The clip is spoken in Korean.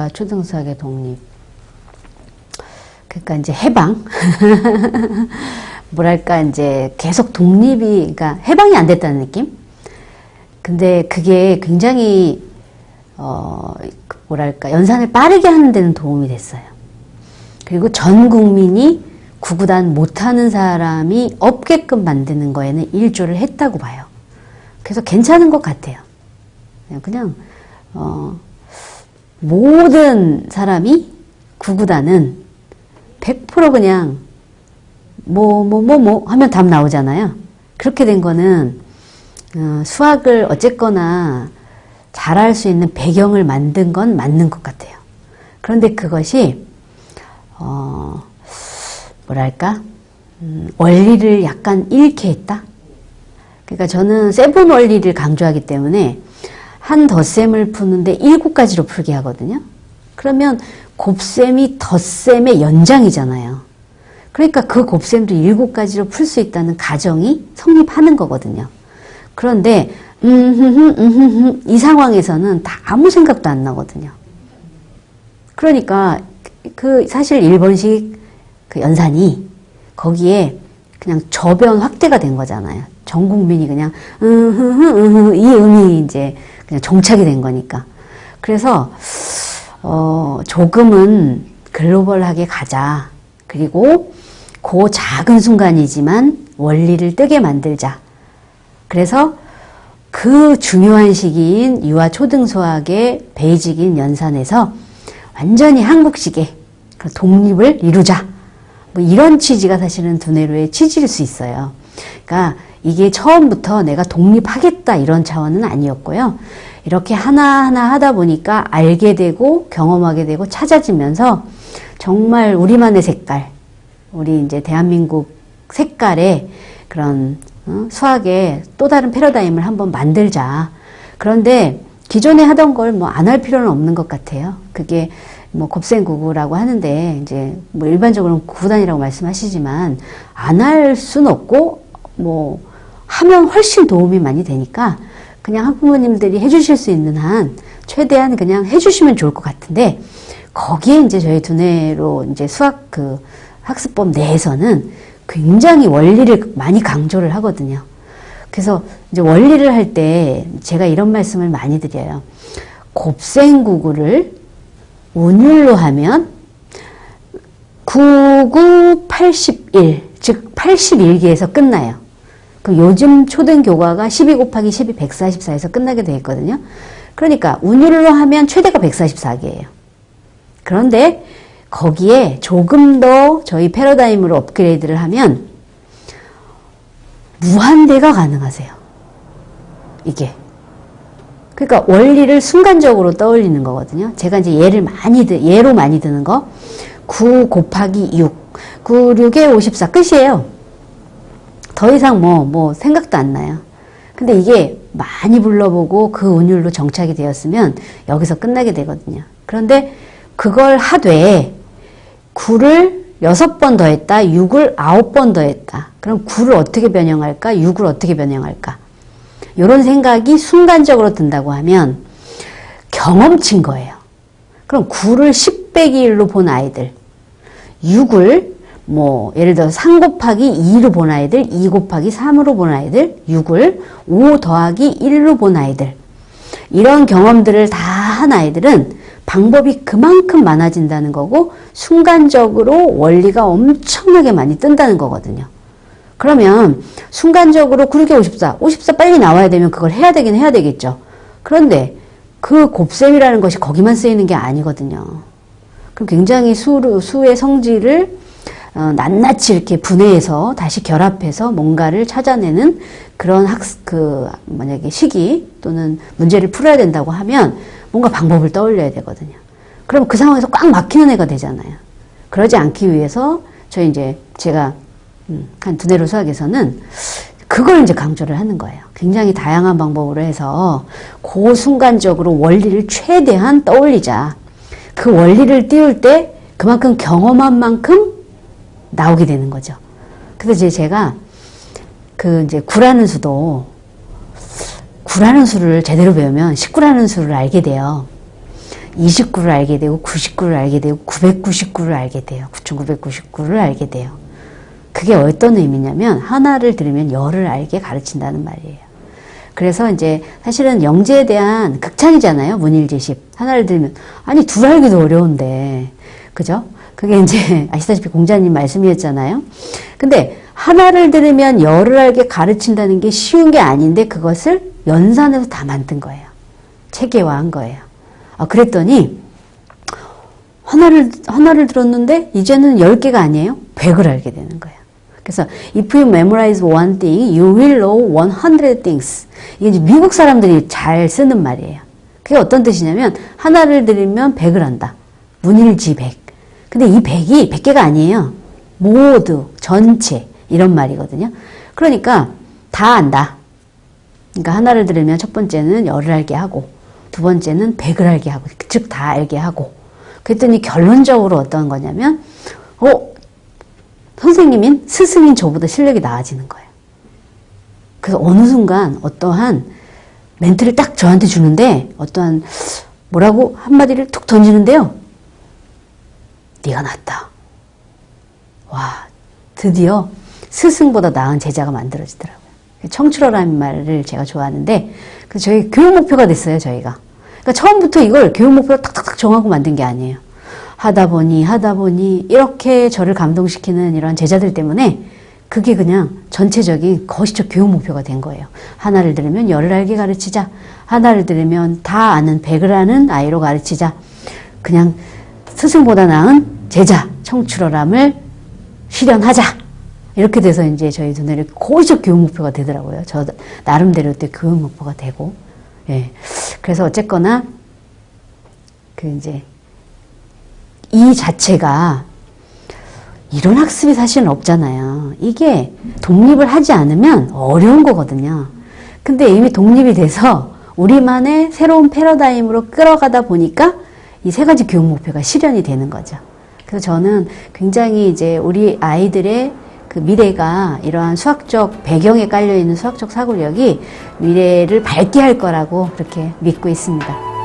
유아 초등수학의 독립. 그러니까 이제 해방. 뭐랄까, 이제 계속 독립이, 그러니까 해방이 안 됐다는 느낌? 근데 그게 굉장히, 뭐랄까, 연산을 빠르게 하는 데는 도움이 됐어요. 그리고 전 국민이 구구단 못하는 사람이 없게끔 만드는 거에는 일조를 했다고 봐요. 그래서 괜찮은 것 같아요. 그냥, 모든 사람이 구구단은 100% 그냥 하면 답 나오잖아요. 그렇게 된 거는 수학을 어쨌거나 잘할 수 있는 배경을 만든 건 맞는 것 같아요. 그런데 그것이 뭐랄까 원리를 약간 잃게 했다. 그러니까 저는 세분 원리를 강조하기 때문에 한 덧셈을 푸는데 7가지로 풀게 하거든요. 그러면 곱셈이 덧셈의 연장이잖아요. 그러니까 그 곱셈도 7가지로 풀 수 있다는 가정이 성립하는 거거든요. 그런데 이 상황에서는 다 아무 생각도 안 나거든요. 그러니까 그 사실 일본식 그 연산이 거기에 그냥 저변 확대가 된 거잖아요. 전 국민이 그냥 이 음이 이제 그냥 정착이 된 거니까. 그래서 조금은 글로벌하게 가자. 그리고 그 작은 순간이지만 원리를 뜨게 만들자. 그래서 그 중요한 시기인 유아 초등수학의 베이직인 연산에서 완전히 한국식의 독립을 이루자. 뭐 이런 취지가 사실은 두뇌로의 취지일 수 있어요. 그러니까 이게 처음부터 내가 독립하겠다 이런 차원은 아니었고요. 이렇게 하나하나 하다 보니까 알게 되고 경험하게 되고 찾아지면서 정말 우리만의 색깔, 우리 이제 대한민국 색깔의 그런 수학의 또 다른 패러다임을 한번 만들자. 그런데 기존에 하던 걸 뭐 안 할 필요는 없는 것 같아요. 그게 뭐 곱셈구구라고 하는데 이제 뭐 일반적으로는 구구단이라고 말씀하시지만 안 할 수는 없고 뭐 하면 훨씬 도움이 많이 되니까 그냥 학부모님들이 해주실 수 있는 한 최대한 그냥 해주시면 좋을 것 같은데 거기에 이제 저희 두뇌로 이제 수학 그 학습법 내에서는 굉장히 원리를 많이 강조를 하거든요. 그래서 이제 원리를 할 때 제가 이런 말씀을 많이 드려요. 곱셈구구를 운율로 하면 99, 81, 즉 81개에서 끝나요. 그 요즘 초등교과가 12 곱하기 12, 144에서 끝나게 되어 있거든요. 그러니까 운율로 하면 최대가 144개예요. 그런데 거기에 조금 더 저희 패러다임으로 업그레이드를 하면 무한대가 가능하세요. 이게. 그러니까 원리를 순간적으로 떠올리는 거거든요. 제가 이제 예로 많이 드는 거. 9 곱하기 6. 9, 6에 54 끝이에요. 더 이상 뭐 생각도 안 나요. 근데 이게 많이 불러보고 그 운율로 정착이 되었으면 여기서 끝나게 되거든요. 그런데 그걸 하되 9를 6번 더했다. 6을 9번 더했다. 그럼 9를 어떻게 변형할까? 6을 어떻게 변형할까? 이런 생각이 순간적으로 든다고 하면 경험치인 거예요. 그럼 9를 10 빼기 1로 본 아이들, 6을 뭐 예를 들어 3 곱하기 2로 본 아이들, 2 곱하기 3으로 본 아이들, 6을 5 더하기 1로 본 아이들, 이런 경험들을 다 한 아이들은 방법이 그만큼 많아진다는 거고 순간적으로 원리가 엄청나게 많이 뜬다는 거거든요. 그러면 순간적으로 9, 6에 54, 54 빨리 나와야 되면 그걸 해야 되긴 해야 되겠죠. 그런데 그 곱셈이라는 것이 거기만 쓰이는 게 아니거든요. 그럼 굉장히 수의 성질을 낱낱이 이렇게 분해해서 다시 결합해서 뭔가를 찾아내는 그런 만약에 시기 또는 문제를 풀어야 된다고 하면 뭔가 방법을 떠올려야 되거든요. 그럼 그 상황에서 꽉 막히는 애가 되잖아요. 그러지 않기 위해서 제가 한 두뇌로 수학에서는 그걸 이제 강조를 하는 거예요. 굉장히 다양한 방법으로 해서 그 순간적으로 원리를 최대한 떠올리자. 그 원리를 띄울 때 그만큼 경험한 만큼 나오게 되는 거죠. 그래서 제가 이제 9라는 수를 제대로 배우면 19라는 수를 알게 돼요. 29를 알게 되고 99를 알게 되고 999를 알게 돼요. 9999를 알게 돼요. 그게 어떤 의미냐면 하나를 들으면 열을 알게 가르친다는 말이에요. 그래서 이제 사실은 영재에 대한 극찬이잖아요. 문일지십. 하나를 들으면 아니 둘 알기도 어려운데 그죠? 그게 이제 아시다시피 공자님 말씀이었잖아요. 근데 하나를 들으면 열을 알게 가르친다는 게 쉬운 게 아닌데 그것을 연산해서 다 만든 거예요. 체계화한 거예요. 그랬더니 하나를 들었는데 이제는 10개가 아니에요. 100을 알게 되는 거예요. 그래서 if you memorize one thing, you will know 100 things. 이게 이제 미국 사람들이 잘 쓰는 말이에요. 그게 어떤 뜻이냐면 하나를 들으면 100을 안다. 문일지 100. 근데 이 100이 100개가 아니에요. 모두, 전체 이런 말이거든요. 그러니까 다 안다. 그러니까 하나를 들으면 첫 번째는 열을 알게 하고 두 번째는 100을 알게 하고 즉 다 알게 하고 그랬더니 결론적으로 어떤 거냐면 선생님인 스승인 저보다 실력이 나아지는 거예요. 그래서 어느 순간 어떠한 멘트를 딱 저한테 주는데 어떠한 뭐라고 한마디를 툭 던지는데요. 네가 낫다. 와, 드디어 스승보다 나은 제자가 만들어지더라고요. 청출어라는 말을 제가 좋아하는데 그래서 저희 교육 목표가 됐어요. 저희가. 그러니까 처음부터 이걸 교육 목표로 탁탁탁 정하고 만든 게 아니에요. 하다 보니 이렇게 저를 감동시키는 이런 제자들 때문에 그게 그냥 전체적인 거시적 교육 목표가 된 거예요. 하나를 들으면 열을 알게 가르치자. 하나를 들으면 다 아는 100을 아는 아이로 가르치자. 그냥 스승보다 나은 제자 청출어람을 실현하자. 이렇게 돼서 이제 저희 두뇌를 거시적 교육 목표가 되더라고요. 저 나름대로 또 교육 목표가 되고. 예. 그래서 어쨌거나 이제 이 자체가 이런 학습이 사실은 없잖아요. 이게 독립을 하지 않으면 어려운 거거든요. 근데 이미 독립이 돼서 우리만의 새로운 패러다임으로 끌어가다 보니까 이 세 가지 교육 목표가 실현이 되는 거죠. 그래서 저는 굉장히 이제 우리 아이들의 그 미래가 이러한 수학적 배경에 깔려있는 수학적 사고력이 미래를 밝게 할 거라고 그렇게 믿고 있습니다.